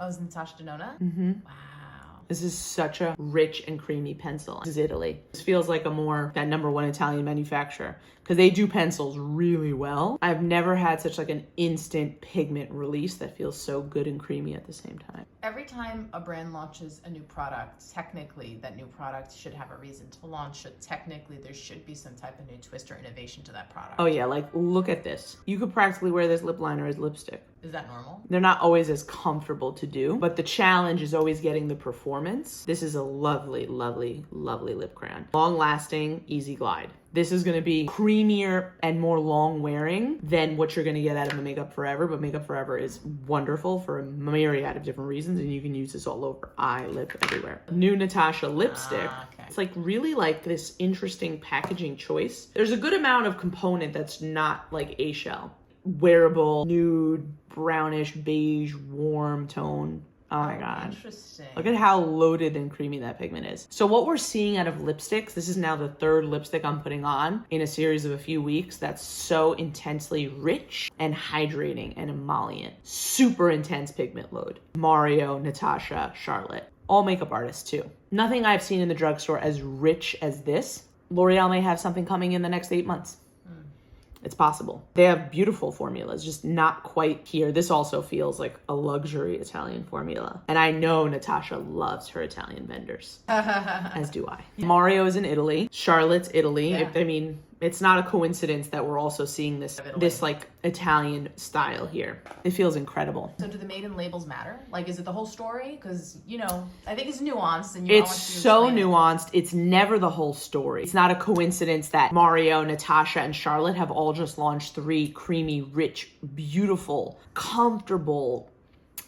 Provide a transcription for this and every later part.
Oh, is Natasha Denona? Mm-hmm. Wow. This is such a rich and creamy pencil. This is Italy. This feels like that #1 Italian manufacturer because they do pencils really well. I've never had such like an instant pigment release that feels so good and creamy at the same time. Every time a brand launches a new product, technically that new product should have a reason to launch it. Technically, there should be some type of new twist or innovation to that product. Oh yeah, like look at this. You could practically wear this lip liner as lipstick. Is that normal? They're not always as comfortable to do, but the challenge is always getting the performance. This is a lovely, lovely, lovely lip crayon. Long lasting, easy glide. This is gonna be creamier and more long wearing than what you're gonna get out of the Makeup Forever, but Makeup Forever is wonderful for a myriad of different reasons, and you can use this all over, eye, lip, everywhere. New Natasha lipstick. Okay. It's like really like this interesting packaging choice. There's a good amount of component that's not like a shell. Wearable, nude, brownish, beige, warm tone. Oh my God. Interesting. Look at how loaded and creamy that pigment is. So what we're seeing out of lipsticks, this is now the 3rd lipstick I'm putting on in a series of a few weeks that's so intensely rich and hydrating and emollient. Super intense pigment load. Mario, Natasha, Charlotte. All makeup artists too. Nothing I've seen in the drugstore as rich as this. L'Oreal may have something coming in the next 8 months. It's possible. They have beautiful formulas, just not quite here. This also feels like a luxury Italian formula. And I know Natasha loves her Italian vendors, as do I. Mario is in Italy. Charlotte's Italy. Yeah. I mean, it's not a coincidence that we're also seeing this like Italian style here. It feels incredible. So do the maiden labels matter? Like, is it the whole story? Because, you know, I think it's nuanced. And It's so nuanced. It's never the whole story. It's not a coincidence that Mario, Natasha, and Charlotte have all just launched 3 creamy, rich, beautiful, comfortable,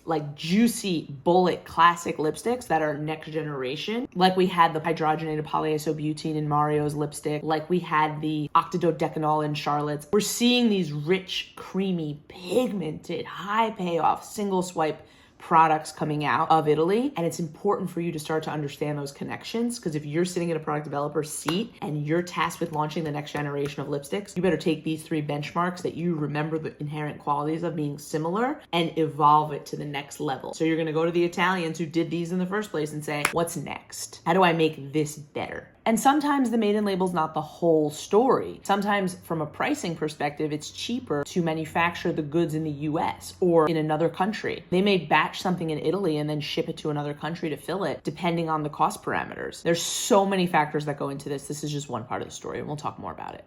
like juicy bullet classic lipsticks that are next generation. Like we had the hydrogenated polyisobutene in Mario's lipstick, like we had the octadodecanol in Charlotte's. We're seeing these rich, creamy, pigmented, high payoff, single swipe products coming out of Italy. And it's important for you to start to understand those connections, because if you're sitting in a product developer seat and you're tasked with launching the next generation of lipsticks, you better take these 3 benchmarks that you remember the inherent qualities of being similar and evolve it to the next level. So you're going to go to the Italians who did these in the first place and say, what's next? How do I make this better? And sometimes the maiden label's not the whole story. Sometimes from a pricing perspective, it's cheaper to manufacture the goods in the US or in another country. They may batch something in Italy and then ship it to another country to fill it, depending on the cost parameters. There's so many factors that go into this. This is just one part of the story, and we'll talk more about it.